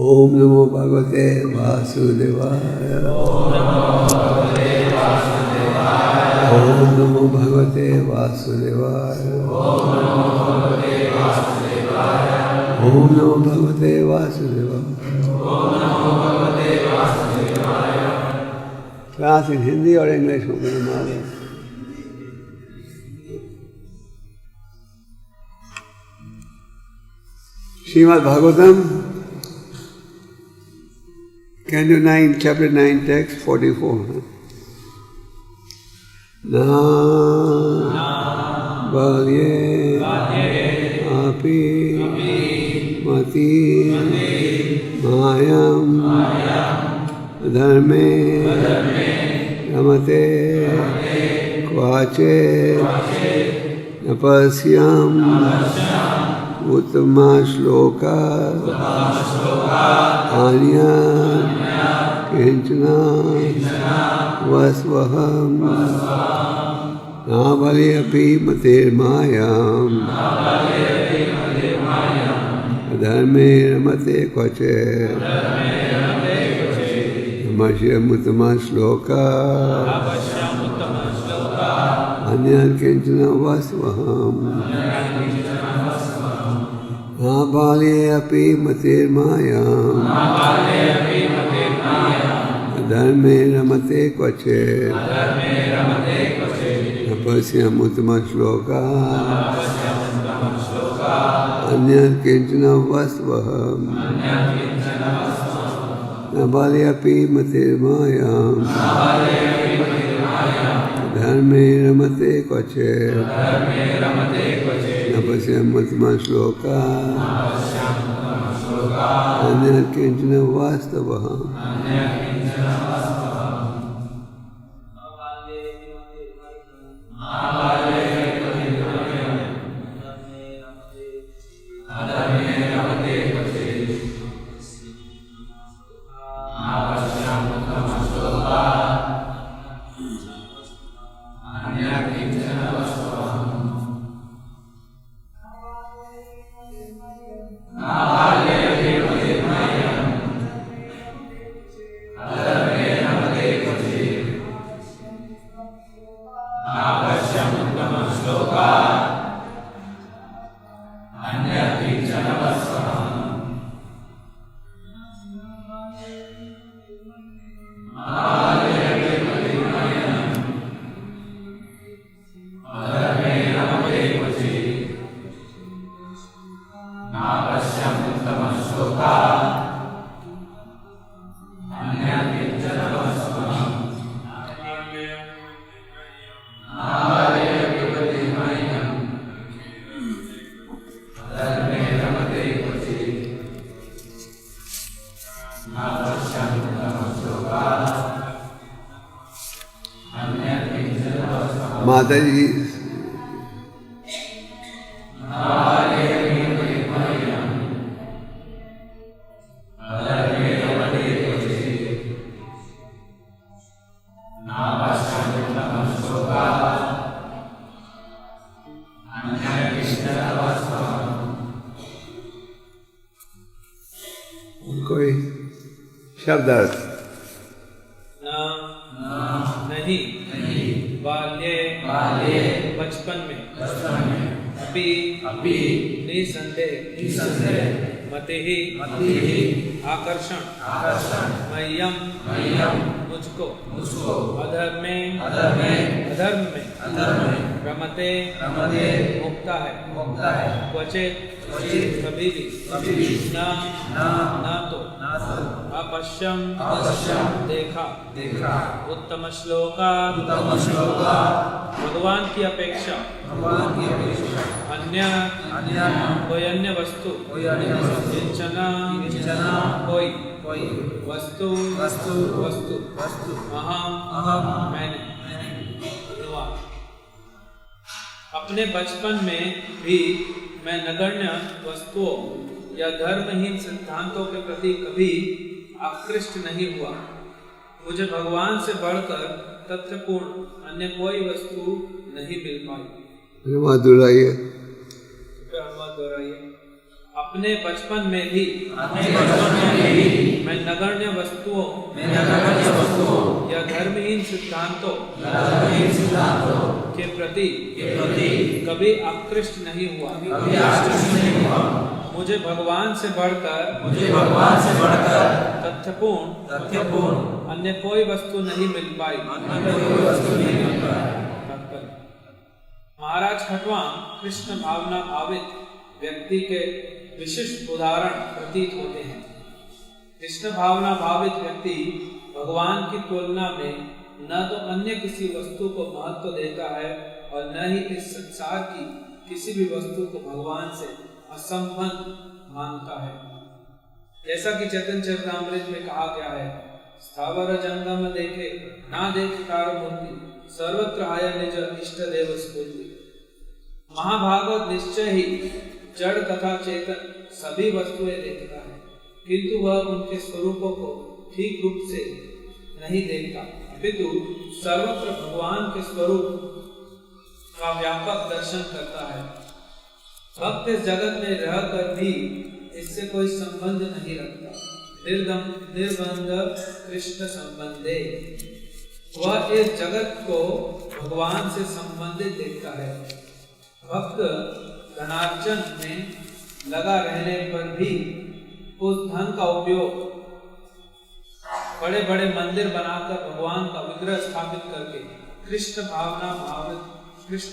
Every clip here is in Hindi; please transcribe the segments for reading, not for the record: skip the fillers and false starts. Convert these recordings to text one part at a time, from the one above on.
ओम नमो भगवते वासुदेवाय। ओम नमो भगवते वासुदेवाय। ओम नमो भगवते वासुदेवाय। क्लास इन हिंदी और इंग्लिश में हमारे Shrimad Bhagavatam Canto 9, Chapter 9, Text 44. Na balye api mati mayam dharme ramate kvache napasyam uttama shloka anya kinchana vasvaham navali api matir mayam dharme ramate kvache napasyam uttama shloka anya kinchana vasvaham Nabali api matir mayam dharme ramate kvache napasyam uttama shloka anya kinchana vasvaham Nabali api matir mayam dharme ramate kvache napasyam uttama shloka anya kinchana vastavaham. माता जी कोई शब्द अर्थ बचपन में अभी निसंदेह मते ही आकर्षण मह्यम मुझको अधर्म में रमते मुक्ता है क्वचित कभी भी ना तो अपश्यम देखा उत्तम श्लोका भगवान की अपेक्षा अन्य कोई अन्य वस्तु किंचना कोई वस्तु अहम मैंने। अपने बचपन में भी मैं नगण्य वस्तुओं या धर्महीन सिद्धांतों के प्रति कभी आकृष्ट नहीं हुआ। मुझे भगवान से बढ़कर तथ्यपूर्ण अन्य कोई वस्तु नहीं मिल पाई। दोहराइए। अपने बचपन में भी मैं नगण्य वस्तुओं या धर्महीन सिद्धांतों के प्रति कभी आकृष्ट नहीं हुआ। मुझे भगवान से बढ़कर तथ्यपूर्ण अन्य कोई वस्तु नहीं मिल पाई। महाराज खटवांग कृष्ण भावना भावित व्यक्ति के विशिष्ट उदाहरण प्रतीत होते हैं। कृष्ण भावना भावित व्यक्ति भगवान की तुलना में न तो अन्य किसी वस्तु को महत्व देता है और न ही इस संसार की किसी भी वस्तु को भगवान से असंबद्ध मानता है। जैसा कि चैतन्य चरितामृत में कहा गया है, स्थावर जंगम देखे ना देखकार मूर्ति सर्वत्र आया निज इष्ट देव स्फूर्ति। महाभागवत निश्चय ही जड़ तथा चेतन सभी वस्तुएं देखता है, किंतु वह उनके स्वरूपों को ठीक रूप से नहीं देखता, अपितु सर्वत्र भगवान के स्वरूप का व्यापक दर्शन करता है। भक्त इस जगत में रहकर भी इससे कोई संबंध नहीं रखता। निर्बंध कृष्ण संबंधे, वह इस जगत को भगवान से संबंधित देखता है। भक्त धनार्जन में लगा रहने पर भी उस धन का उपयोग बड़े बड़े मंदिर बनाकर भगवान का विग्रह स्थापित करके कृष्ण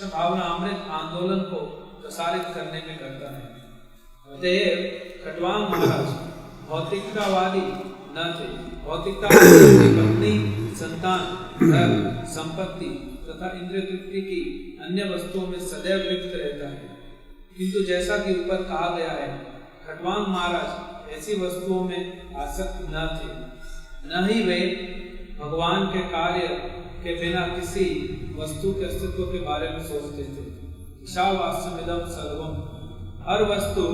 भावना अमृत आंदोलन को प्रसारित करने में करता है। देव खटवांग महाराज भौतिकतावादी न थे। भौतिकतावादी पत्नी, संतान, घर, संपत्ति तथा इंद्रिय तृप्ति की अन्य वस्तुओं में सदैव लिप्त रहता है, किंतु जैसा कि ऊपर कहा गया है, खटवांग महाराज ऐसी वस्तुओं में आसक्त न थे, न ही वे भगवान के कार्य के बिना किसी वस्तु के अस्तित्व के बारे में सोचते थे। ईशावास्यमिदं सर्वम, हर वस्तु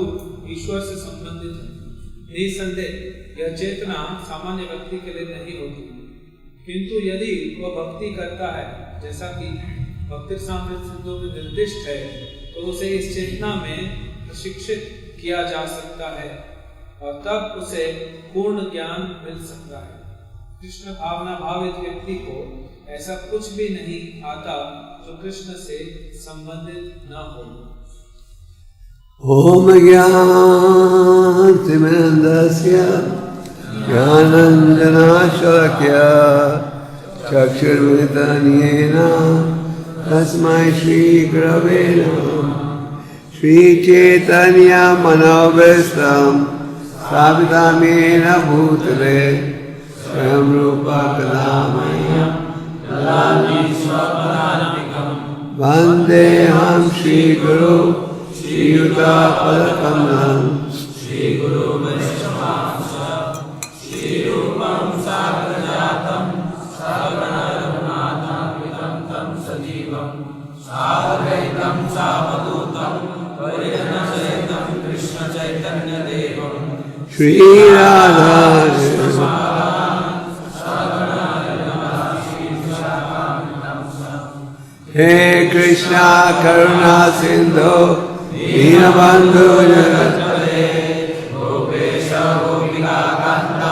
ईश्वर से संबंधित है। निसंदेह यह चेतना सामान्य व्यक्ति के लिए नहीं होती, किंतु यदि वह भक्ति करता है जैसा कि भक्तिरसामृत सिद्धों में निर्दिष्ट है, तो उसे इस चेतना में प्रशिक्षित किया जा सकता है और तब उसे पूर्ण ज्ञान मिल सकता है। कृष्ण भावना भावित व्यक्ति को ऐसा कुछ भी नहीं आता जो कृष्ण से संबंधित न हो। ओम ज्ञानतिमिरन्दस्य ज्ञानाञ्जनशलाकया चक्षुर्मिलितं तस्मै श्रीगुरवे नमः। श्रीचैतन्यमनोभीष्टं स्थापितं येन भूतले स्वयं रूपा कदा मह्यं ददाति स्वपदान्तिकं। वन्देऽहं श्रीगुरु श्रीयुतापदकमलं श्रीगुरुवैष्णवांश श्रीरूपं साग्रजातं सगुणरघुनाथान्वितं तं सजीवं साद्वैतं सावधूतं परिजनसहितं कृष्णचैतन्यदेवं श्रीराधा हे कृष्णा करुणा सिंधु दीनबंधु जगत्पते गोपेश गोपिका कांत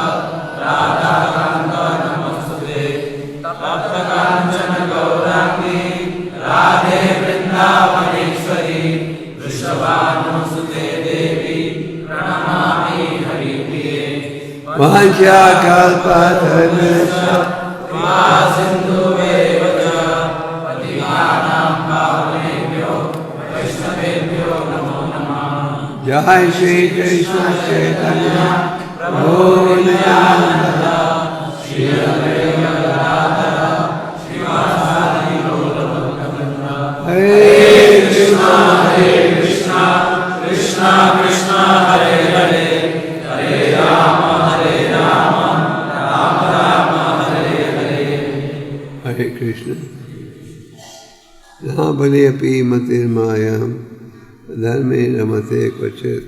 राधा कांत नमस्ते तप्त कांचन गौरांगी राधे वृंदावनेश्वरी वृषभानुसुते देवी प्रणमामि हरिप्रिये वाञ्छाकल्पतरुभ्यश्च कृपा सिन्धुभ्येव च पतितानां पावनेभ्यो वैष्णवेभ्यो नमो नमः। जय श्री कृष्ण चैतन्य प्रभु नित्यानंद श्री अद्वैत गदाधर श्रीवासादि गौरभक्तवृंद। हरे कृष्णा कृष्णा कृष्णा हरे हरे हरे राम राम राम हरे हरे। हरे कृष्ण। यहाँ बने अपि मतिर्मायां धर्मे रमते क्वचित्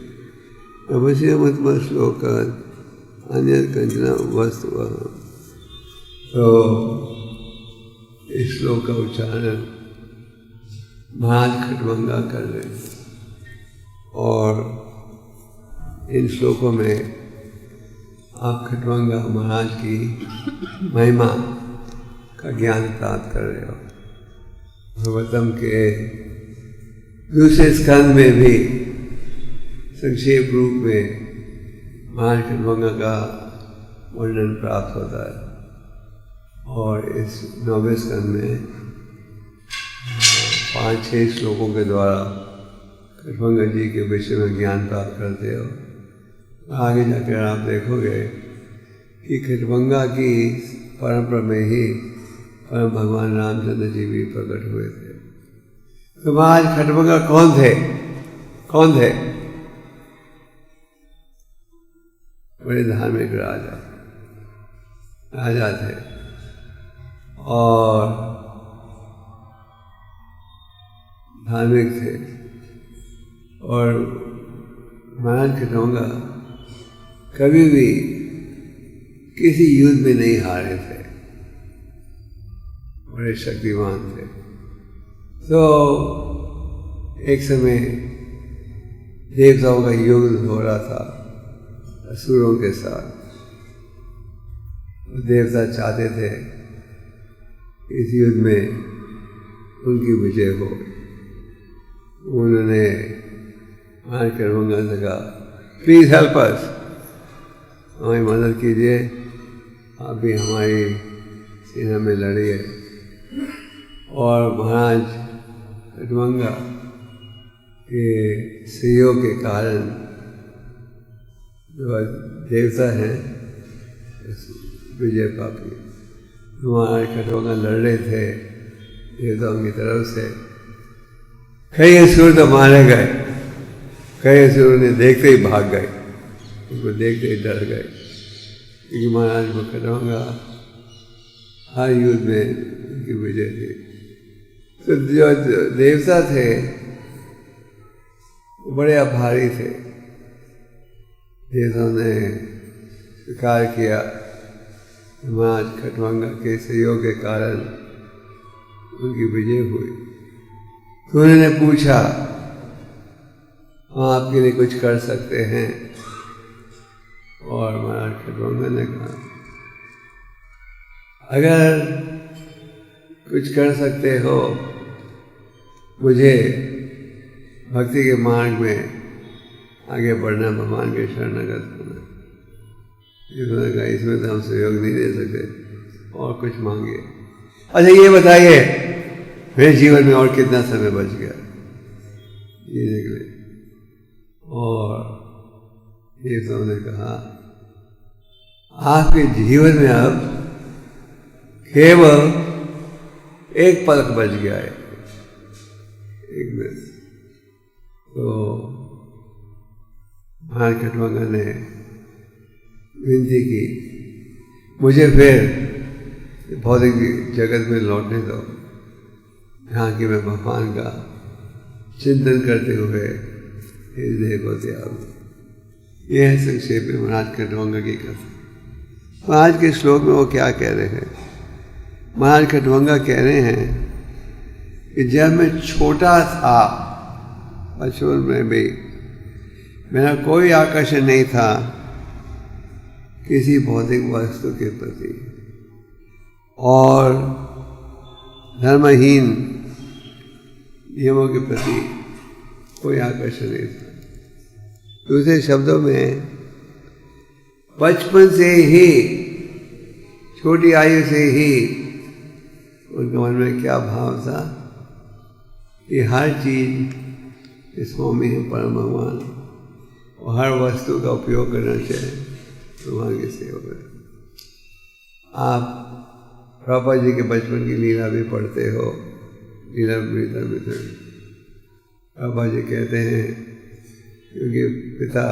अवश्य मत श्लोकात् अन्य कंचन वस्तु। तो इस श्लोक का उच्चारण महाराज खटवंगा कर रहे और इन श्लोकों में आप खटवंगा महाराज की महिमा का ज्ञान प्राप्त कर रहे हो। भागवतम के दूसरे स्कंद में भी संक्षेप रूप में महाराज खटवंगा का वर्णन प्राप्त होता है और इस 9वें स्कंद में 5-6 श्लोकों के द्वारा खटवंगा जी के विषय में ज्ञान प्राप्त करते हो। आगे जाकर आप देखोगे कि खटवंगा की परंपरा में ही परम भगवान रामचंद्र जी भी प्रकट हुए थे। तो महाराज खटवंगा कौन थे? बड़े धार्मिक राजा थे और धार्मिक थे और महाराज खटवंगा कभी भी किसी युद्ध में नहीं हारे थे, बड़े शक्तिमान थे। तो एक समय देवताओं का युद्ध हो रहा था असुरों के साथ। देवता चाहते थे इस युद्ध में उनकी विजय हो। उन्होंने महाराज खटवंगा से कहा, प्लीज हेल्प अस, हमारी मदद कीजिए, आप भी हमारी सेना में लड़िए। और महाराज खटवंगा के सहयोग के कारण जो देवता हैं विजय पापी। महाराज खटवंगा लड़ रहे थे देवताओं की तरफ से। कई असुर तो मारे गए, कई असुर उन्हें देखते ही भाग गए, उनको देखते ही डर गए, क्योंकि महाराज को खटवंगा हर युद्ध में उनकी विजय थी। तो जो देवता थे वो बड़े आभारी थे। देवताओं ने स्वीकार किया महाराज खटवंगा के सहयोग के कारण उनकी विजय हुई। तो उन्होंने पूछा, हम आपके लिए कुछ कर सकते हैं? और महाराज खटवंगा ने कहा, अगर कुछ कर सकते हो, मुझे भक्ति के मार्ग में आगे बढ़ना, भगवान के शरणागत होना। उन्होंने कहा, इसमें तो हम सहयोग नहीं दे सकते, और कुछ मांगिए। अच्छा ये बताइए, मेरे जीवन में और कितना समय बच गया जीने के लिए? और ये तो उन्होंने कहा, आपके जीवन में अब केवल एक पलक बच गया है, एक मिनट। तो महाराज खटवंगा ने विनती की, मुझे फिर भौतिक जगत में लौटने दो, यहाँ की मैं भगवान का चिंतन करते हुए इस देह को त्याग। यह है संक्षेप में महाराज खटवंगा की कथा। तो आज के श्लोक में वो क्या कह रहे हैं? महाराज खटवंगा कह रहे हैं कि जब मैं छोटा था, बचपन में भी मेरा कोई आकर्षण नहीं था किसी भौतिक वस्तु के प्रति, और धर्महीन नियमों के प्रति कोई आकर्षण नहीं था। दूसरे शब्दों में, बचपन से ही, छोटी आयु से ही उनके मन में क्या भाव था कि हर चीज इस स्वामी है परम भगवान, और हर वस्तु का उपयोग करना चाहिए भगवान की सेवा में। आप प्रभुपाद जी के बचपन की लीला भी पढ़ते हो, लीला मित्र प्रभुपाद जी कहते हैं, क्योंकि पिता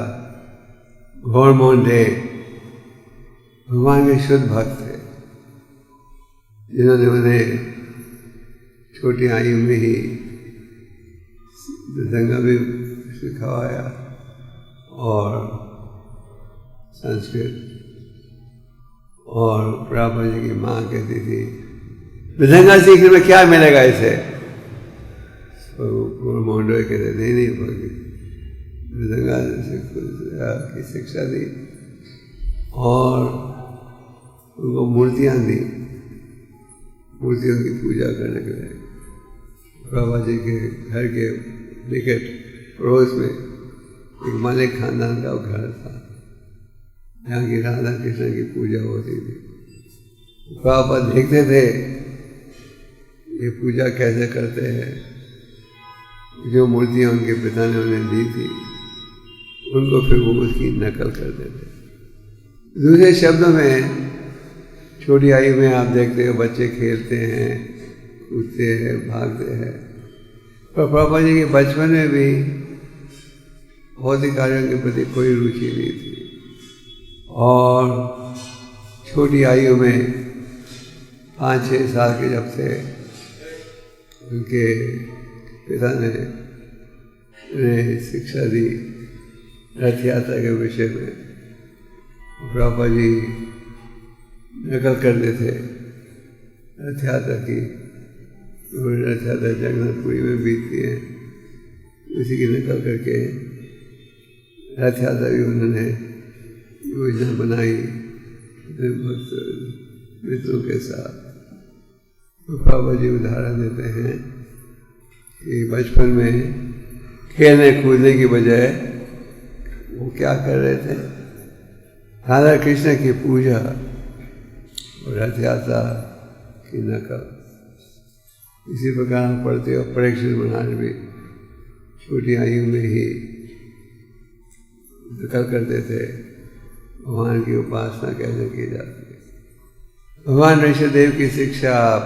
घोर मोंडे भगवान के शुद्ध भक्त थे, जिन्होंने उन्हें छोटी आयु में ही दंगा भी सिखाया और संस्कृत। और प्रभुपाद जी की माँ कहती थी, मृदंगा सीखने में क्या मिलेगा इसे? तो मोंडो कहते नहीं, मृदंगा की शिक्षा दी और उनको मूर्तियाँ दी, मूर्तियों की पूजा करने के लिए। बाबा जी के घर के निकट पड़ोस में एक मालिक खानदान का घर था, जहाँ की राधा कृष्ण की पूजा होती थी। बाबा देखते थे ये पूजा कैसे करते हैं, जो मूर्तियाँ उनके पिता ने उन्हें दी थी उनको फिर वो उसकी नकल करते थे। दूसरे शब्दों में, छोटी आयु में आप देखते हो बच्चे खेलते हैं, कूदते हैं, भागते हैं, पर पापा जी के बचपन में भी भौतिक कार्यों के प्रति कोई रुचि नहीं थी। और छोटी आयु में 5-6 साल के जब थे, उनके पिता ने उन्हें शिक्षा दी रथ यात्रा के विषय में। पापा जी नकल करते थे रथ यात्रा की, रथ यात्रा जगन्नाथपुरी में बीतती है, उसी की नकल करके रथ यात्रा भी उन्होंने योजना बनाई भक्त मित्रों के साथ। तो बाबा जी उदाहरण देते हैं कि बचपन में खेलने कूदने की बजाय वो क्या कर रहे थे, राधा कृष्ण की पूजा और रथ यात्रा की नकल। इसी प्रकार हम पढ़ते हो परीक्षित महाराज भी छोटी आयु में ही नकल करते थे भगवान की उपासना कैसे की जाती है। भगवान ऋषिदेव की शिक्षा आप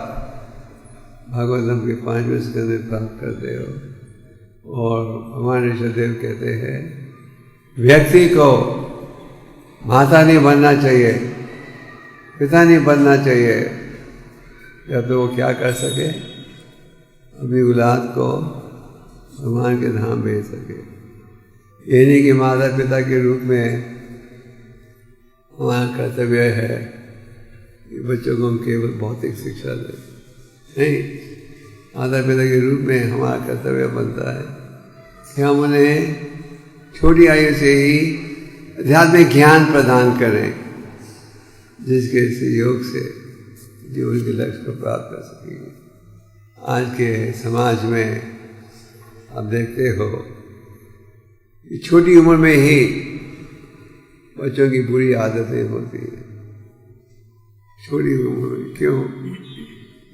भागवतम के 5वें स्कंद में प्राप्त करते हो। और भगवान ऋषिदेव कहते हैं व्यक्ति को माता नहीं बनना चाहिए, पिता नहीं बनना चाहिए, जब तो वो क्या कर सके, अपनी औलाद को भगवान के धाम भेज सके। ये नहीं कि माता पिता के रूप में हमारा कर्तव्य है कि बच्चों को हम केवल भौतिक शिक्षा दें, नहीं, माता पिता के रूप में हमारा कर्तव्य बनता है कि हम उन्हें छोटी आयु से ही आध्यात्मिक ज्ञान प्रदान करें, जिसके सहयोग से जीवन के लक्ष्य को प्राप्त कर सकेंगे। आज के समाज में आप देखते हो कि छोटी उम्र में ही बच्चों की बुरी आदतें होती हैं। छोटी उम्र में क्यों?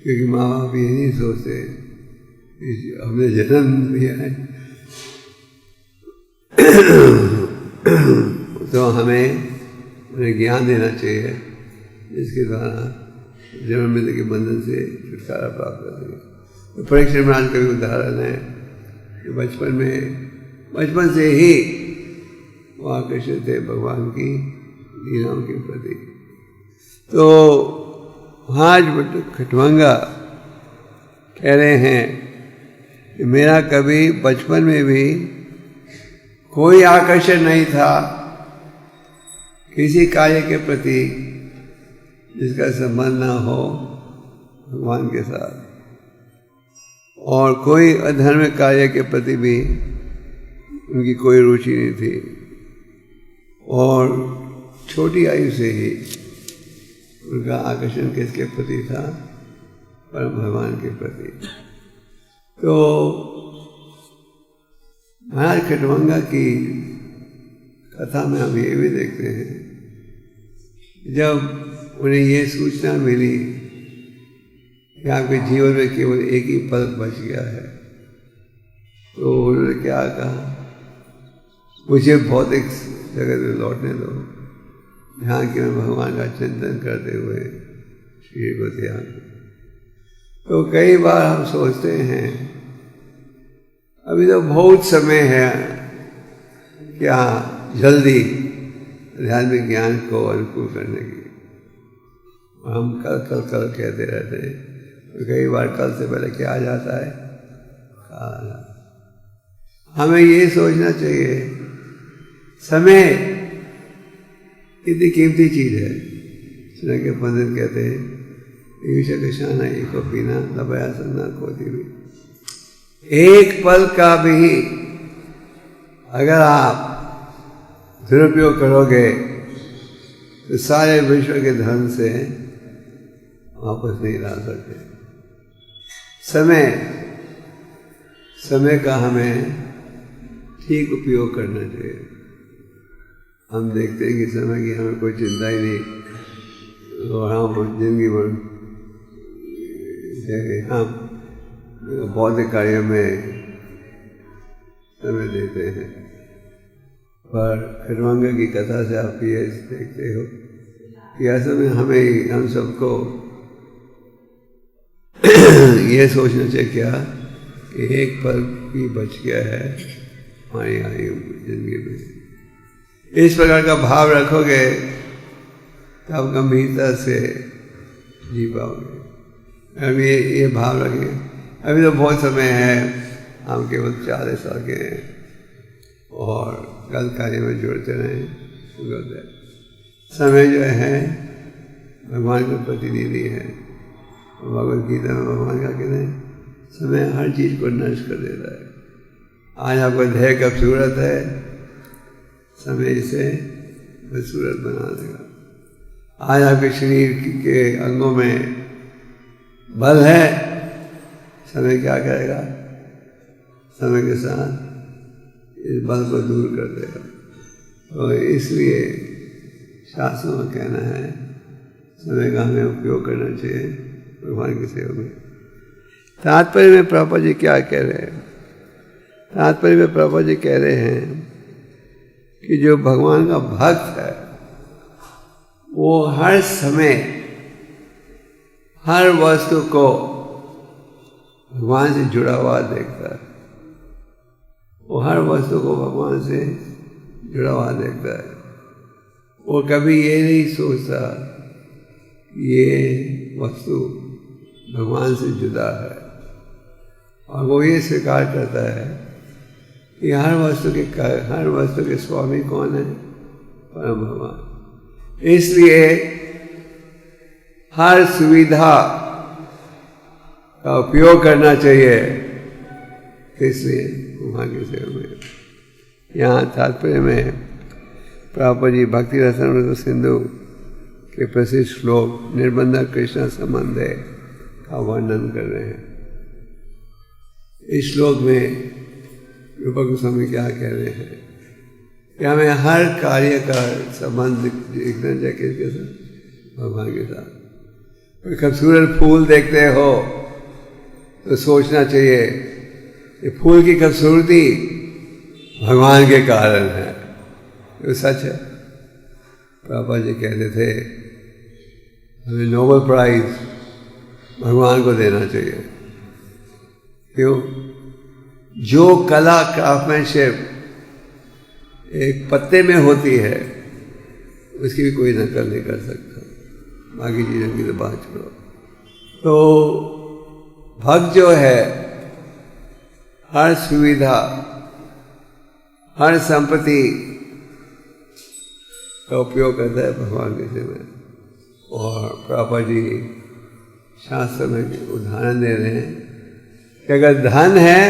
क्योंकि माँ बाप ये नहीं सोचते हमने जन्म दिया है तो हमें उन्हें ज्ञान देना चाहिए, जिसके द्वारा जन्म मृत्यु के बंधन से छुटकारा प्राप्त कर सकें। तो परीक्षित महाराज का भी उदाहरण है कि बचपन से ही वो आकर्षित थे भगवान की लीलाओं के प्रति। तो आज खटवंगा कह रहे हैं कि मेरा कभी बचपन में भी कोई आकर्षण नहीं था किसी कार्य के प्रति जिसका संबंध ना हो भगवान के साथ, और कोई अधर्म कार्य के प्रति भी उनकी कोई रुचि नहीं थी। और छोटी आयु से ही उनका आकर्षण किसके प्रति था? परम भगवान के प्रति। तो महाराज खटवंगा की कथा में हम ये भी देखते हैं, जब उन्हें ये सूचना मिली कि आपके जीवन में केवल एक ही पल बच गया है, तो उन्होंने क्या कहा, मुझे भौतिक जगत में लौटने दो, यहाँ कि मैं भगवान का चिंतन करते हुए शरीर को त्याग दूं। तो कई बार हम सोचते हैं अभी तो बहुत समय है, क्या जल्दी आध्यात्मिक ज्ञान को अनुकूल करने की। हम कल कल कल कहते रहते हैं, तो कई बार कल से पहले क्या आ जाता है, हमें ये सोचना चाहिए समय कितनी कीमती चीज है। सुना के पंडित कहते हैं ईशा के शाना एक को पीना लबया सन्ना खोती भी, एक पल का भी अगर आप दुरुपयोग करोगे तो सारे विश्व के धन से वापस नहीं ला सकते। समय का हमें ठीक उपयोग करना चाहिए। हम देखते हैं कि समय की हमें कोई चिंता ही नहीं और हम जिंदगी भर हम बौद्धिक कार्यों में समय देते हैं। पर खरवंगा की कथा से आप ये देखते हो कि ऐसे में हम सबको ये सोचना चाहिए क्या कि एक पल भी बच गया है हमारी आयु जिंदगी में। इस प्रकार का भाव रखोगे तो आप गंभीरता से जी पाओगे। अभी ये भाव रखेंगे अभी तो बहुत समय है, हम केवल 40 साल के हैं और गलत कार्य में जुड़ते रहें। समय जो है भगवान का प्रतिनिधि है। भगवद गीता में भगवान का कहते हैं समय हर चीज को नष्ट कर देता है। आज आपको देह का सूरत है, समय इसे बदसूरत बना देगा। आज आपके शरीर के अंगों में बल है, समय क्या करेगा? समय के साथ इस बल को दूर कर देगा। तो इसलिए शास्त्रों में कहना है समय का हमें उपयोग करना चाहिए भगवान की सेवा में। तात्पर्य में प्रभुपाद जी क्या कह रहे हैं? तात्पर्य में प्रभुपाद जी कह रहे हैं कि जो भगवान का भक्त है वो हर समय हर वस्तु को भगवान से जुड़ा हुआ देखता है। वो हर वस्तु को भगवान से जुड़ा हुआ देखता है। वो कभी ये नहीं सोचता ये वस्तु भगवान से जुदा है, और वो ये स्वीकार करता है कि हर वस्तु के स्वामी कौन है? परम भगवान। इसलिए हर सुविधा का उपयोग करना चाहिए। इसलिए भगवान की सेवा में यहाँ तात्पर्य में प्रभुपाद जी भक्ति रसामृत सिंधु के प्रसिद्ध श्लोक निर्बंध कृष्ण संबंधे का वर्णन कर रहे हैं। इस श्लोक में रूपक गोस्वामी क्या कह रहे हैं कि हमें हर कार्य का संबंध देखना चाहिए किसके साथ? भगवान के साथ। कोई खूबसूरत फूल देखते हो तो सोचना चाहिए कि फूल की खूबसूरती भगवान के कारण है। ये सच है। प्रभुपाद जी कहते थे हमें नोबेल प्राइज भगवान को देना चाहिए। क्यों? जो कला क्राफ्टमैनशिप एक पत्ते में होती है उसकी भी कोई नकल नहीं कर सकता। बाकी चीज़ों की तो बात छोड़ो। तो भक्त जो है हर सुविधा हर संपत्ति का उपयोग करता है भगवान के सेवा में। और प्रभुपाद जी शास्त्र में उदाहरण दे रहे हैं कि अगर धन है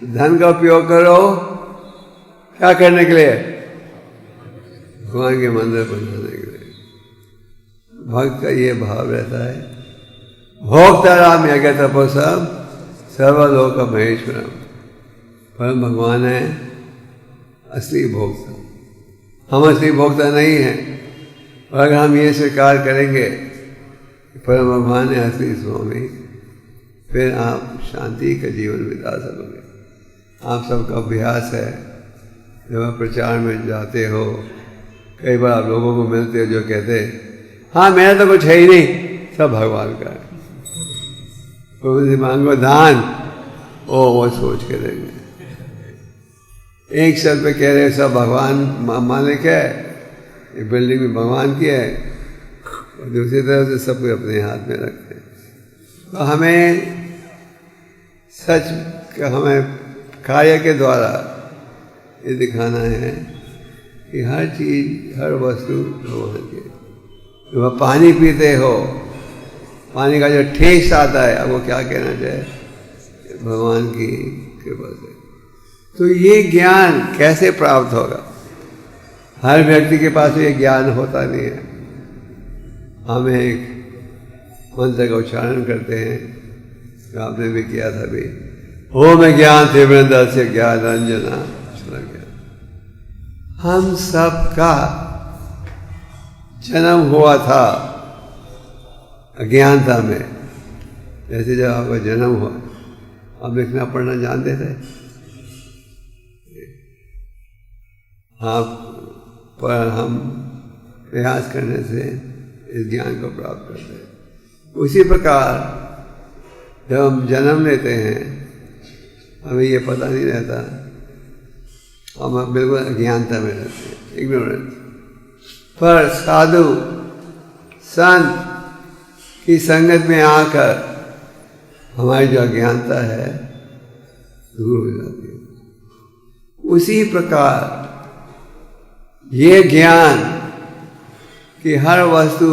तो धन का उपयोग करो क्या करने के लिए? भगवान के मंदिर बनाने के लिए। भक्त का ये भाव रहता है भोक्ताराम यज्ञ तपोसम सर्वलोक महेश्वरम। परम भगवान है असली भोक्ता। हम असली भोक्ता नहीं हैं। और अगर हम ये स्वीकार करेंगे कि परम भगवान है असली स्वामी, फिर आप शांति का जीवन बिता सकोगे। आप सबका अभ्यास है, जब आप प्रचार में जाते हो कई बार आप लोगों को मिलते हो जो कहते हैं हाँ मेरा तो कुछ है ही नहीं, सब भगवान का है। तो मांगो दान, वो सोच के देंगे। एक शब्द पे कह रहे सब भगवान मालिक है, एक बिल्डिंग में भगवान की है, और दूसरी तरफ से सब कुछ अपने हाथ में रखते हैं। तो हमें हमें कार्य के द्वारा ये दिखाना है कि हर चीज हर वस्तु भगवान की। जब आप पानी पीते हो, पानी का जो टेस्ट आता है, अब वो क्या कहना चाहिए? भगवान की कृपा से। तो ये ज्ञान कैसे प्राप्त होगा? हर व्यक्ति के पास ये ज्ञान होता नहीं है। हम एक मंत्र का उच्चारण करते हैं, आपने भी किया था भी, ओम ज्ञान तीव्रदस्य ज्ञान अंजना ज्ञान। हम सबका जन्म हुआ था अज्ञानता में। जैसे जब आपका जन्म हुआ, आप लिखना पढ़ना जानते थे, आप पर हम प्रयास करने से इस ज्ञान को प्राप्त करते हैं। उसी प्रकार जब हम जन्म लेते हैं, हमें ये पता नहीं रहता, हम बिल्कुल अज्ञानता में रहते हैं, इग्नोरेंस। पर साधु संत की संगत में आकर हमारी जो अज्ञानता है दूर हो जाती है। उसी प्रकार ये ज्ञान कि हर वस्तु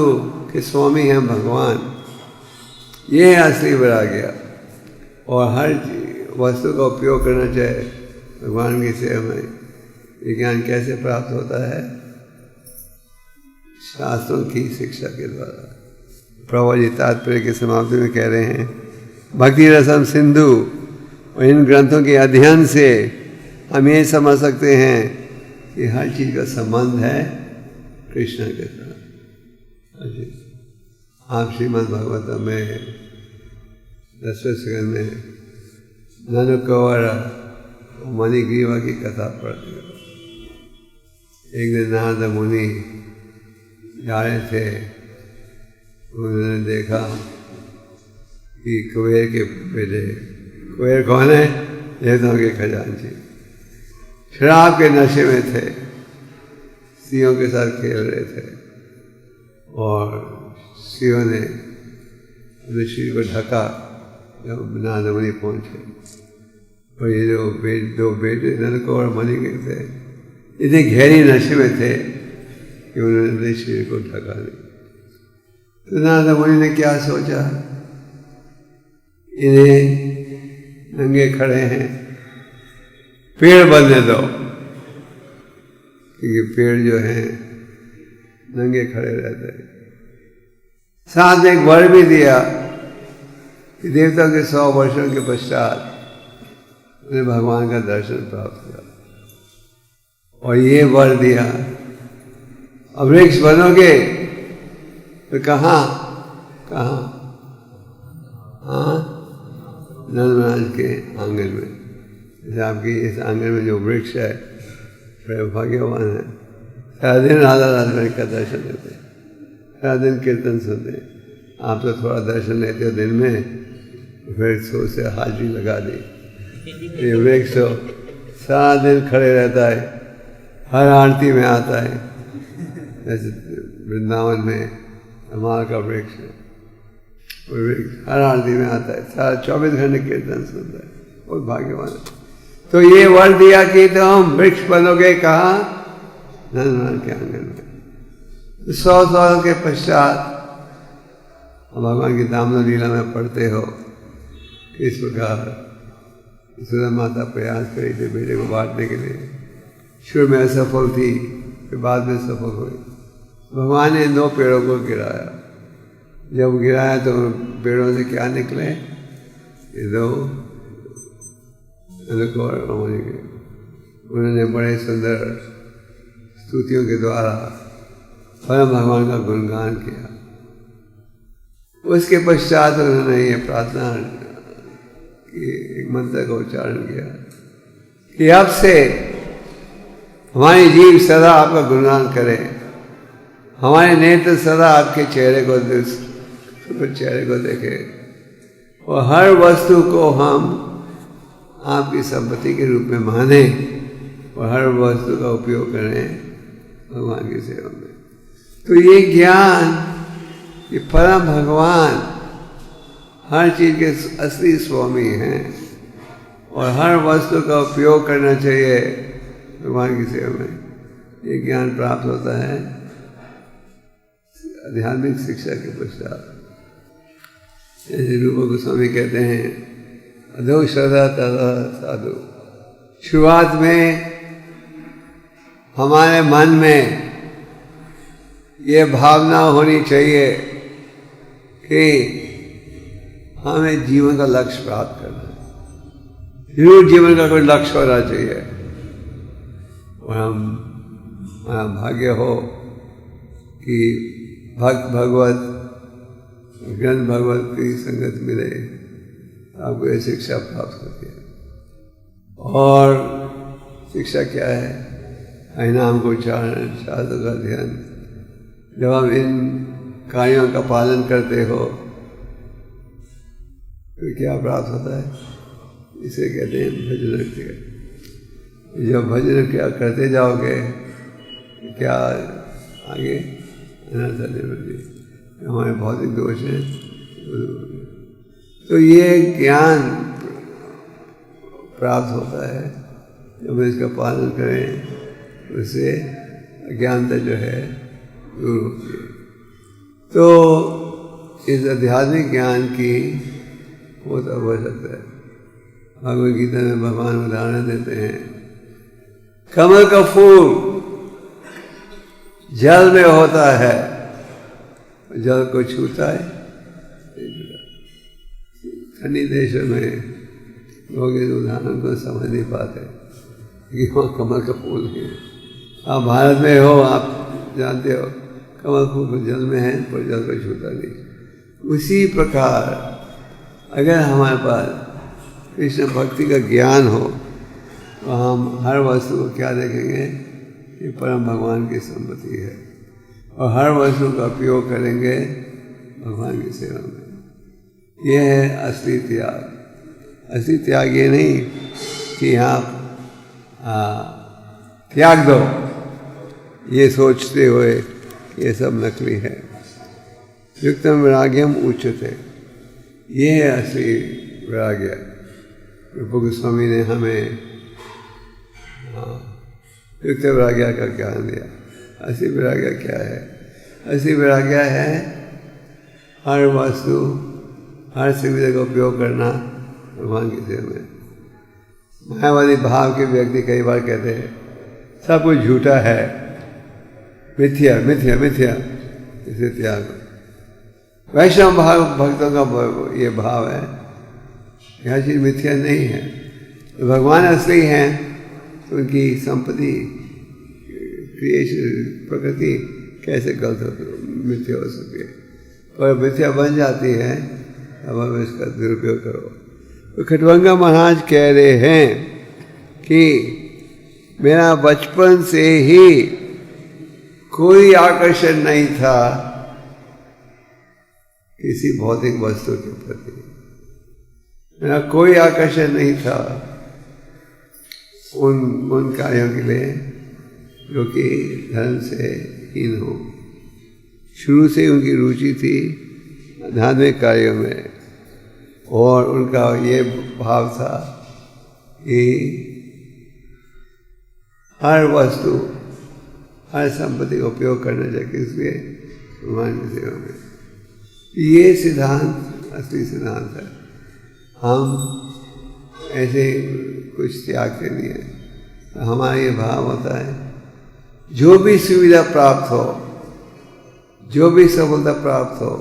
के स्वामी हैं भगवान, ये है असली वैराग्य। और हर वस्तु का उपयोग करना चाहिए भगवान की सेवा में। ये ज्ञान कैसे प्राप्त होता है? शास्त्रों की शिक्षा के द्वारा। प्रभु जी तात्पर्य की समाप्ति में कह रहे हैं, भक्ति रसम सिंधु और इन ग्रंथों के अध्ययन से हम ये समझ सकते हैं कि हर चीज़ का संबंध है कृष्ण के साथ। आप श्रीमद् भागवतम में 10वें स्कंद में ननुकवर मणिग्रीवा की कथा पढ़ते हो। एक दिन नारद मुनि जा रहे थे, उन्होंने देखा कि कुबेर के बेटे, कुबेर कौन है? देवताओं के खजांची, शराब के नशे में थे, स्त्रियों के साथ खेल रहे थे और स्त्रियों ने अपने शरीर को ढका जब नारद मुनि पहुंचे। और ये जो दो बेटे ननक और मणि के थे, इतने गहरी नशे में थे कि उन्होंने अपने शरीर को ढका नहीं। तो नारद मुनि ने क्या सोचा, इन्हें नंगे खड़े हैं, पेड़ बनने दो, क्योंकि पेड़ जो हैं नंगे खड़े रहते हैं। साथ में एक वर भी दिया कि देवता के 100 वर्षों के पश्चात उन्हें भगवान का दर्शन प्राप्त हुआ। और ये वर दिया, अब वृक्ष बनोगे तो कहाँ? हाँ, नंद महाराज के आंगन में। जैसे आपकी इस आंगन में जो वृक्ष है, बड़े भाग्यवान है, सारा दिन राधा रानी का दर्शन लेते हैं, सारा दिन कीर्तन सुनते हैं। आप तो थोड़ा दर्शन लेते हो दिन में, फिर सो से हाजिरी लगा दी। ये वृक्ष सारा दिन खड़े रहता है, हर आरती में आता है। जैसे वृंदावन में हमारा का वृक्ष है, वो वृक्ष हर आरती में आता है, सारा 24 घंटे कीर्तन सुनता है, बहुत भाग्यवान है। तो ये वर दिया कि तुम वृक्ष बनोगे कहाँ? नंदलाल के आंगन में। 100 साल के पश्चात भगवान की दामोदर लीला में पढ़ते हो, इस प्रकार यशोदा माता प्रयास करी थी बेटे को बांटने के लिए। शुरू में असफल थी, फिर बाद में सफल हुई। भगवान ने 2 पेड़ों को गिराया। जब गिराया तो पेड़ों से क्या निकले? ये 2 उन्होंने बड़े सुंदर स्तुतियों के द्वारा परम भगवान का गुणगान किया। उसके पश्चात उन्होंने ये प्रार्थना की, एक मंत्र का उच्चारण किया कि अब से हमारी जीव सदा आपका गुणगान करे, हमारे नेत्र सदा आपके चेहरे को देखे और हर वस्तु को हम आपकी संपत्ति के रूप में माने और हर वस्तु का उपयोग करें भगवान की सेवा में। तो ये ज्ञान, ये परम भगवान हर चीज़ के असली स्वामी हैं और हर वस्तु का उपयोग करना चाहिए भगवान की सेवा में, ये ज्ञान प्राप्त होता है आध्यात्मिक शिक्षा के पश्चात। जैसे रूप गोस्वामी कहते हैं, अधो श्रद्धा तथा साधु, शुरुआत में हमारे मन में ये भावना होनी चाहिए कि हमें जीवन का लक्ष्य प्राप्त करना है। जरूर जीवन का कोई लक्ष्य होना चाहिए और हमारा भाग्य हो कि भक्त भगवत ग्रंथ भगवत की संगत मिले, आपको ये शिक्षा प्राप्त होती है। और शिक्षा क्या है? हरिनाम को उच्चारण, शास्त्र का अध्ययन। जब हम इन कार्यों का पालन करते हो तो क्या प्राप्त होता है? इसे कहते हैं भजन क्रिया। जब भजन क्रिया करते जाओगे क्या आगे हमारे भौतिक दोष हैं। तो ये ज्ञान प्राप्त होता है जब इसका पालन करें, उससे अज्ञानता जो है दूर होती है। तो इस आध्यात्मिक ज्ञान की बहुत आवश्यकता है। भगवद गीता में भगवान उदाहरण देते हैं, कमल का फूल जल में होता है, जल को छूता है। ठंडी देशों में लोग इस उदाहरण को समझ नहीं पाते कि वहाँ कमल का फूल नहीं है। आप भारत में हो, आप जानते हो कमल फूल जल में है पर जल को छूता नहीं। उसी प्रकार अगर हमारे पास कृष्ण भक्ति का ज्ञान हो तो हम हर वस्तु को क्या देखेंगे कि परम भगवान की संपत्ति है, और हर वस्तु का उपयोग करेंगे भगवान की सेवा में। यह है असली त्याग। असली त्याग ये नहीं कि आप त्याग दो ये सोचते हुए ये सब नकली है। युक्तम वैराग्यम उच्यते, ये है असली वैराग्य। रूप गोस्वामी ने हमें युक्त वैराग्य का ज्ञान दिया। असली वैराग्य क्या है? असली वैराग्य है हर वस्तु, हर सुविधा का उपयोग करना भगवान की सेवा में। मायावादी भाव के व्यक्ति कई बार कहते हैं सब कुछ झूठा है, मिथ्या मिथ्या मिथ्या, इसे त्याग। वैष्णव भाव भक्तों का ये भाव है यह चीज़ मिथ्या नहीं है। तो भगवान असली हैं तो उनकी संपत्ति, क्रिएशन, प्रकृति कैसे गलत हो मिथ्या हो सके, और मिथ्या बन जाती है अब हम इसका दुरुपयोग करो। तो खटवंगा महाराज कह रहे हैं कि मेरा बचपन से ही कोई आकर्षण नहीं था किसी भौतिक वस्तु के प्रति। मेरा कोई आकर्षण नहीं था उन कार्यों के लिए जो कि धर्म से हीन हो। शुरू से उनकी रुचि थी आध्यात्मिक कार्यों में, और उनका ये भाव था कि हर वस्तु, हर संपत्ति का उपयोग करना चाहिए किसलिए? भगवान की सेवा में। ये सिद्धांत असली सिद्धांत है। हम ऐसे कुछ त्याग के लिए, हमारा ये भाव होता है जो भी सुविधा प्राप्त हो, जो भी सफलता प्राप्त हो,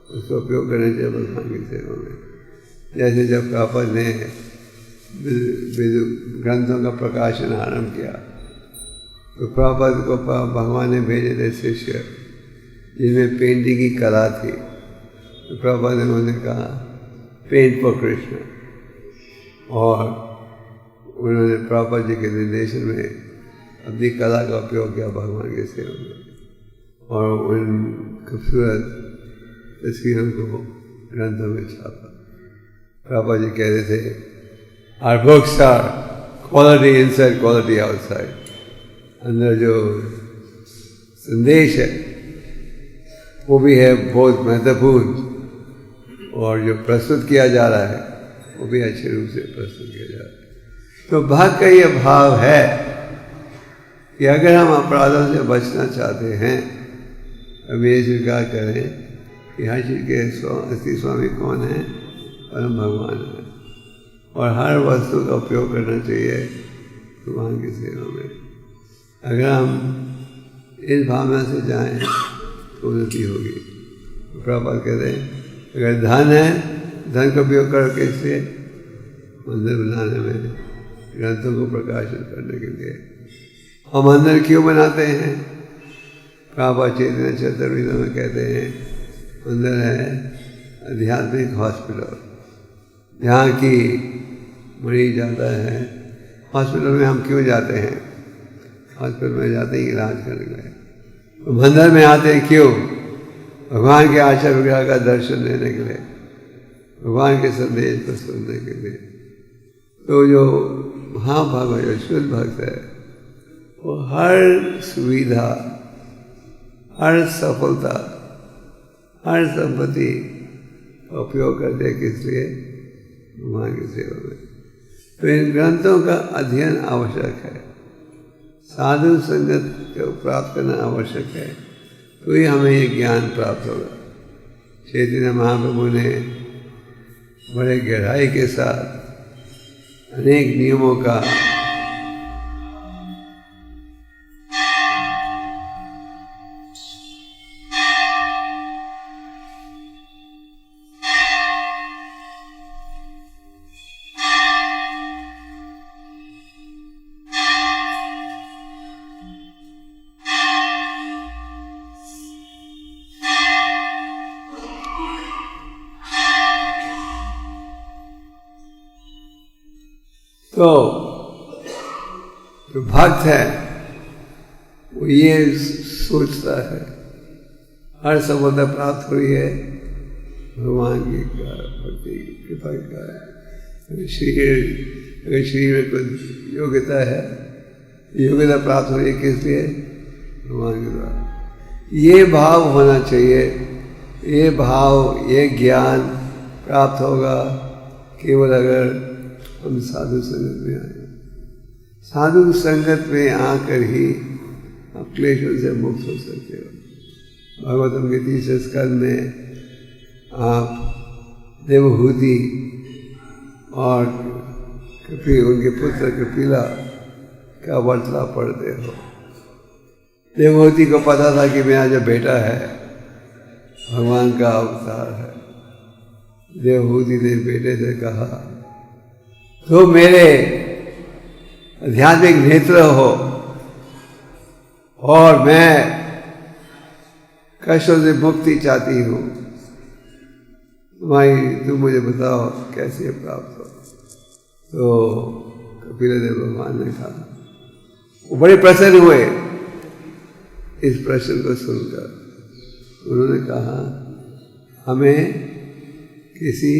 उसका उपयोग करना चाहिए भगवान की सेवा में। जैसे जब प्रभुपाद ने ग्रंथों का प्रकाशन आरंभ किया तो प्रभुपाद को भगवान ने भेजे थे शिष्य जिनमें पेंटिंग की कला थी। तो प्रभुपाद ने उन्होंने कहा पेंट फॉर कृष्ण, और उन्होंने प्रभुपाद जी के निर्देशन में अपनी कला का उपयोग किया भगवान के सेवा में, और उन खूबसूरत तस्वीरों को ग्रंथों में छापा। प्रभुपाद जी कह रहे थे our books are quality inside quality outside. अंदर जो संदेश है वो भी है बहुत महत्वपूर्ण, और जो प्रस्तुत किया जा रहा है वो भी अच्छे रूप से प्रस्तुत किया जा रहा है। तो भक्त का ये भाव है कि अगर हम अपराधों से बचना चाहते हैं हम ये स्वीकार करें कि हर चीज़ के असली स्वामी कौन है? परम भगवान है। और हर वस्तु का उपयोग करना चाहिए भगवान की सेवा में। अगर हम इस भावना से जाएं तो उन्नति होगी। प्रभुपाद कहते हैं अगर धन है, धन का उपयोग करो कैसे? मंदिर बनाने में, ग्रंथों को प्रकाशित करने के लिए। हम मंदिर क्यों बनाते हैं? प्रभुपाद चैतन्य चतुर्वेद में कहते हैं मंदिर है आध्यात्मिक हॉस्पिटल। जहाँ की मरीज जाता है, हॉस्पिटल में हम क्यों जाते हैं? हॉस्पिटल में जाते हैं इलाज करने के लिए। तो मंदिर में आते हैं क्यों? भगवान के आचार विग्रह का दर्शन लेने के लिए, भगवान के संदेश को सुनने के लिए। तो जो महाभाग है, जो शुद्ध भक्त है, वो हर सुविधा, हर सफलता, हर संपत्ति का उपयोग करते हैं किस लिए? भगवान की सेवा में। तो इन ग्रंथों का अध्ययन आवश्यक है, साधु संगत को प्राप्त करना आवश्यक है, तो ही हमें ये ज्ञान प्राप्त होगा। चैतन्य महाप्रभु ने बड़े गहराई के साथ अनेक नियमों का तो जो भक्त है वो ये सोचता है हर सफलता प्राप्त हुई है भगवान की भक्ति कृपा का है। शरीर में कुछ योग्यता है, योग्यता प्राप्त हो रही है किस लिए? भगवान के द्वारा। ये भाव होना चाहिए। ये भाव, ये ज्ञान प्राप्त होगा केवल अगर हम साधु संगत में आए। साधु संगत में आकर ही आप क्लेशों से मुक्त हो सकते हो। भागवतम के 30 स्कंद में आप देवहूति और उनके पुत्र कपिला का वार्तालाप पढ़ते हो। देवहूति को पता था कि मेरा जो बेटा है भगवान का अवतार है। देवहूति ने बेटे से कहा तो मेरे आध्यात्मिक नेत्र हो और मैं कष्टों से मुक्ति चाहती हूँ, तुम मुझे बताओ कैसे प्राप्त हो। तो कपिलदेव भगवान ने कहा, वो बड़े प्रसन्न हुए इस प्रश्न को सुनकर। उन्होंने कहा हमें किसी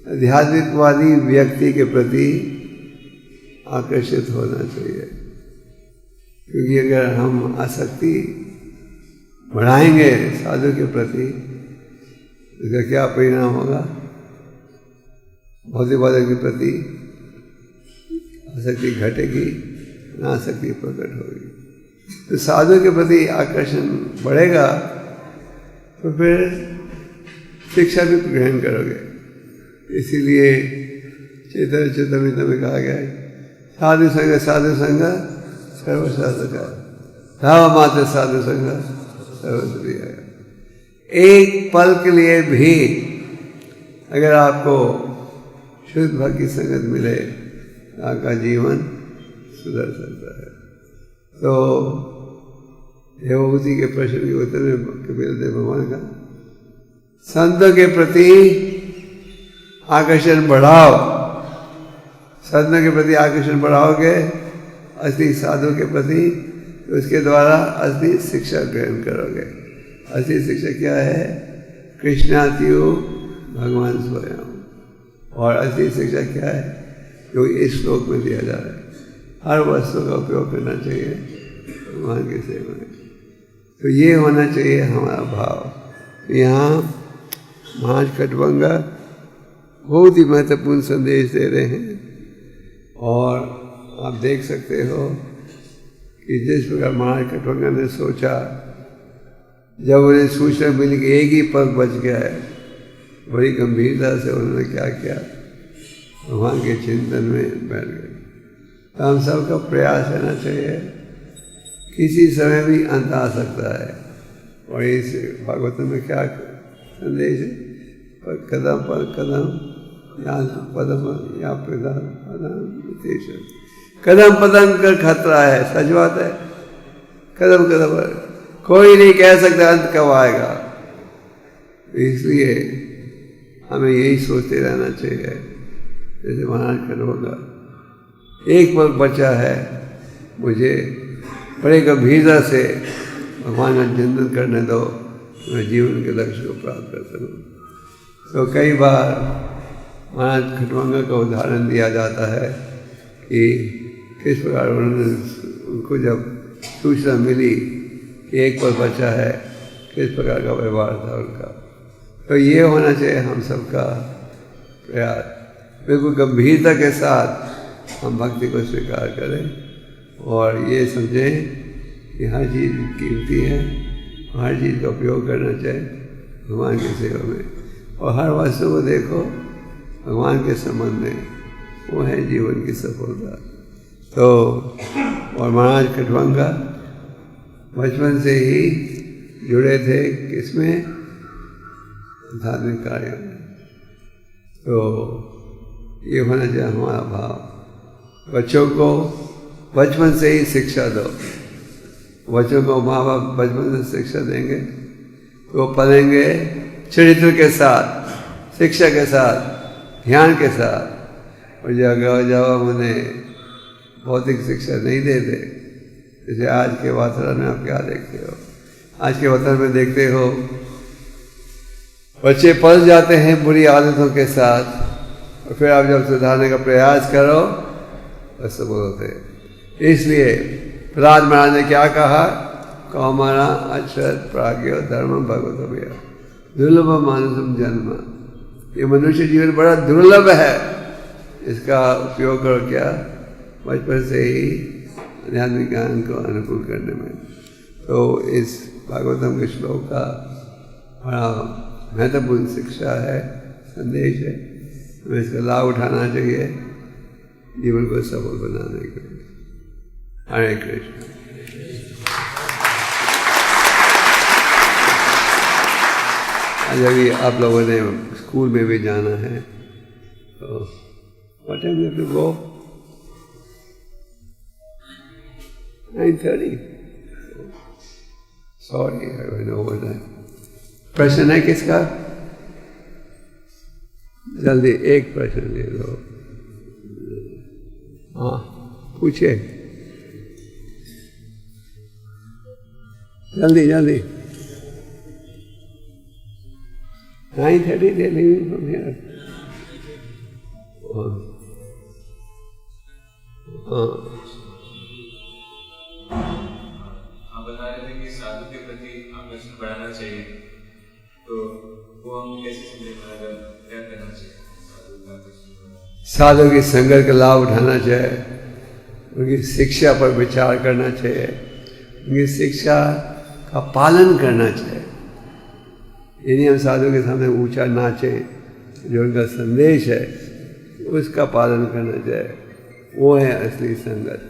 आध्यात्मिकवादी व्यक्ति के प्रति आकर्षित होना चाहिए, क्योंकि अगर हम आसक्ति बढ़ाएंगे साधु के प्रति तो इसका क्या परिणाम होगा? भौतिकवाद के प्रति आसक्ति घटेगी, अनासक्ति प्रकट होगी। तो साधु के प्रति आकर्षण बढ़ेगा तो फिर शिक्षा भी ग्रहण करोगे। इसीलिए चैतन्य चरितामृत में कहा गया है साधु संग सर्वशास्त्र का धावा मात्र साधु संग सर्वश्रेय। एक पल के लिए भी अगर आपको शुद्ध भक्ति संगत मिले आपका जीवन सुधर सकता है। तो देवहूति के प्रश्न के उत्तर में कपिलदेव भगवान का संतों के प्रति आकर्षण बढ़ाओ। संतों के प्रति आकर्षण बढ़ाओगे असली साधु के प्रति, तो उसके द्वारा असली शिक्षा ग्रहण करोगे। असली शिक्षा क्या है? कृष्णातियो भगवान स्वयं। और असली शिक्षा क्या है? जो इस श्लोक में दिया जा रहा है, हर वस्तु का उपयोग करना चाहिए भगवान की सेवा में। तो ये होना चाहिए हमारा भाव। यहाँ महाराज खट्टवंगा बहुत ही महत्वपूर्ण संदेश दे रहे हैं। और आप देख सकते हो कि जिस प्रकार महाराज खट्टवंगा ने सोचा, जब उन्हें सूचना मिली कि एक ही पग बच गया है, बड़ी गंभीरता से उन्होंने क्या किया, भगवान के चिंतन में बैठ गए। तो हम सबका प्रयास रहना चाहिए, किसी समय भी अंत आ सकता है। और इस भागवतम में क्या संदेश है? कदम पर कदम या पदम या कदम पदम कर खतरा है। सच बात है, कदम कदम पर कोई नहीं कह सकता अंत कब आएगा। इसलिए हमें यही सोचते रहना चाहिए। जैसे महाराज खड़ोगा, एक पल बचा है, मुझे बड़े गंभीरता से भगवान का चिंतन करने दो, मैं जीवन के लक्ष्य को प्राप्त कर सकूँ। तो कई बार महाराज खटवंगा का उदाहरण दिया जाता है कि किस प्रकार उनको जब सूचना मिली कि एक पल बचा है, किस प्रकार का व्यवहार था उनका। तो ये होना चाहिए हम सबका प्रयास, बिल्कुल गंभीरता के साथ हम भक्ति को स्वीकार करें और ये समझें कि हर चीज़ कीमती है, हर चीज़ का उपयोग करना चाहिए भगवान की सेवा में। और हर वस्तु को देखो भगवान के संबंध में, वो है जीवन की सफलता। तो और महाराज खटवंगा बचपन से ही जुड़े थे किसमें? धार्मिक कार्यों में। तो ये होना चाहिए हमारा भाव। बच्चों को बचपन से ही शिक्षा दो। बच्चों को माँ बाप बचपन से शिक्षा देंगे तो वो पढ़ेंगे चरित्र के साथ, शिक्षा के साथ, ध्यान के साथ। और जब उन्हें भौतिक शिक्षा नहीं देते, जैसे आज के वातावरण में आप क्या देखते हो? आज के वातावरण में देखते हो बच्चे पल जाते हैं बुरी आदतों के साथ, और फिर आप जब सुधारने का प्रयास करो तो सब होते। इसलिए प्रहलाद महाराज ने क्या कहा? कौमारा अक्षर प्राज्ञो धर्म भगवतो भैया दुर्लभ मानसम जन्म। ये मनुष्य जीवन बड़ा दुर्लभ है, इसका उपयोग करो क्या? बचपन से ही आध्यात्मिक ज्ञान को अनुकूल करने में। तो इस भागवतम के श्लोक का बड़ा महत्वपूर्ण शिक्षा है, संदेश है। हमें इसका लाभ उठाना चाहिए जीवन को सफल बनाने के लिए। हरे कृष्ण। आज अभी आप लोगों ने स्कूल में भी जाना है, तो what time you have to go? 9:30. Sorry, I went over time. प्रश्न है किसका? जल्दी एक प्रश्न ले लो। हाँ, पूछिए जल्दी जल्दी। 9:30 they leaving from here. आप बता रहे थे कि साधु के प्रति आकर्षण बढ़ाना चाहिए, तो वो हम कैसे समझे? क्या करना चाहिए साधु का आकर्षण? साधु की संगत का लाभ उठाना चाहिए, उनकी शिक्षा पर विचार करना चाहिए, उनकी शिक्षा का पालन करना चाहिए। यदि हम साधु के सामने ऊंचा नाचे, जो उनका संदेश है उसका पालन करना चाहिए, वो है असली संगत।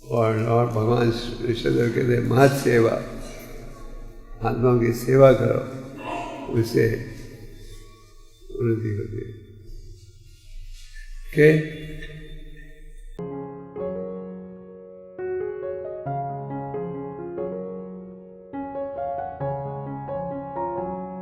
और भगवान ईश्वर कहते हैं महत सेवा, आत्माओं की सेवा करो, उससे उन्नति होती है। ओके।